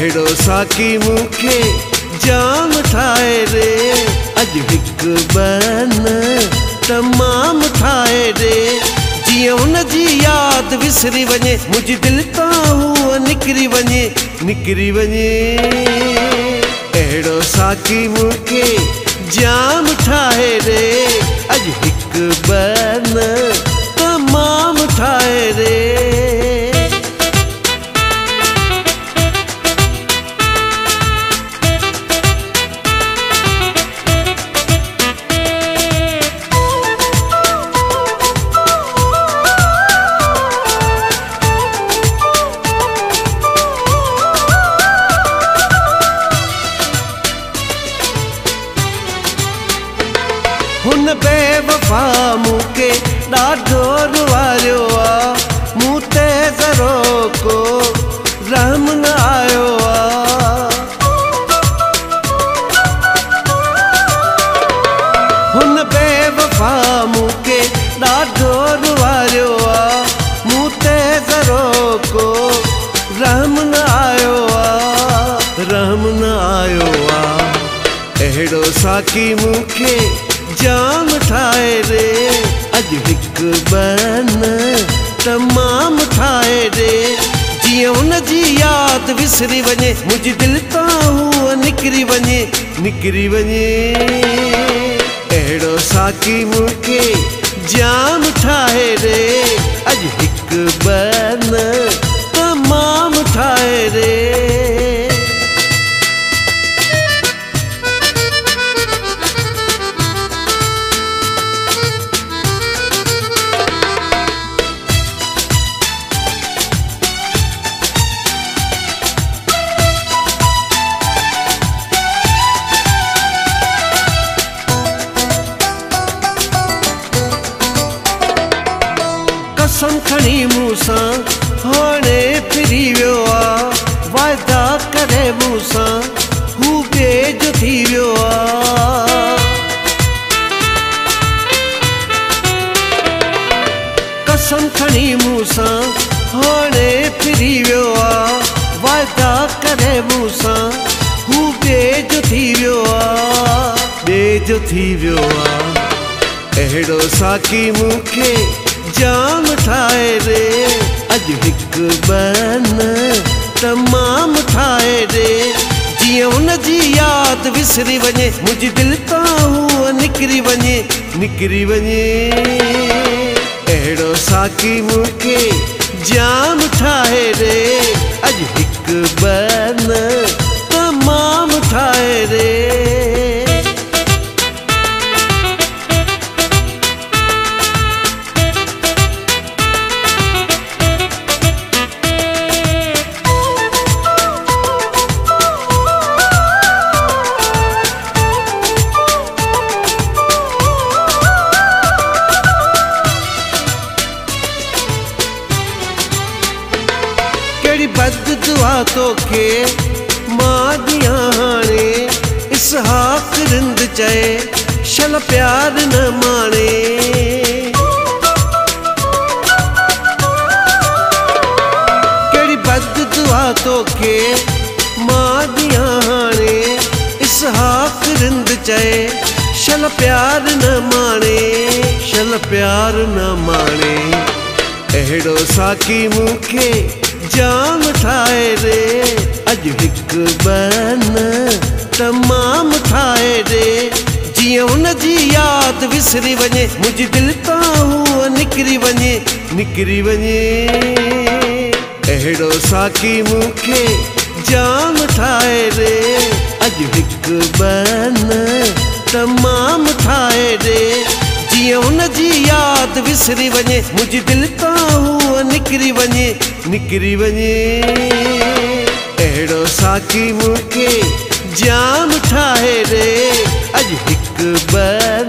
अहिड़ो साकी मूंखे जाम ठाहे रे, अॼु हिकु ॿ तमाम ठाहे रे। जियां उन जी यादि विसरी वञे, मुंहिंजी दिलि तां हूअ निकिरी वञे, निकिरी वञे। अहिड़ो साकी मूंखे जाम ठाहे रे, अॼु हिकु ॿ तमाम ठाहे रे। हुन बेवफा मूंखे ॾाढो रुवारियो आ, मूं ते ज़रो को रहम न आयो आ। हुन बेवफा मूंखे ॾाढो रुवारियो आ, मूं ते ज़रो को रहम न आयो आ, रहम न आयो आ। अहिड़ो साकी मूंखे जाम ठाहे रे, अॼु हिकु ॿ तमाम ठाहे रे। जियां उन जी यादि विसरी वञे, मुंहिंजी दिलि तां हूअ निकिरी वञे, निकिरी वञे। अहिड़ो साकी मूंखे जाम ठाहे रे, अॼु हिकु ॿ तमाम ठाहे रे। कसम खणी मूंसां हाणे फिरी वियो आ, वाइदा करे मूंसां हू ॿिए जो थी वियो आ। कसम खणी मूंसां हाणे फिरी वियो आ, वाइदा करे मूंसां हू ॿिए जो थी वियो आ, ॿिए जो थी वियो आ। अहिड़ो साकी मूंखे जाम ठाहे रे, अॼु हिकु ॿ तमाम ठाहे रे। जियां उन जी यादि विसरी वञे, मुंहिंजी दिलि तां हूअ निकिरी वञे, निकिरी वञे। अहिड़ो साकी मूंखे जाम ठाहे रे, अॼु हिकु ॿ तमाम ठाहे रे। कहिड़ी बददुआ तोखे मां ॾियां हाणे, इसहाक रिंद चए शल प्यार न माणे। कहिड़ी बददुआ तोखे मां ॾियां हाणे, इसहाक रिंद चए शल प्यार न माणे, शल प्यार न माणे। अहिड़ो साकी मूंखे जाम ठाहे रे, अॼु हिकु ॿ तमाम ठाहे रे। जियां उन जी यादि विसरी वञे, मुंहिंजी दिलि तां हूअ निकिरी वञे, निकिरी वञे। अहिड़ो साकी मूंखे जाम ठाहे रे, अॼु हिकु ॿ तमाम ठाहे रे। जियां उन जी यादि विसरी वञे, मुंहिंजी दिलि तां हूअ निकिरी वञे, निकिरी वञे। अहिड़ो साकी मूंखे जाम ठाहे रे, अॼु हिकु ॿ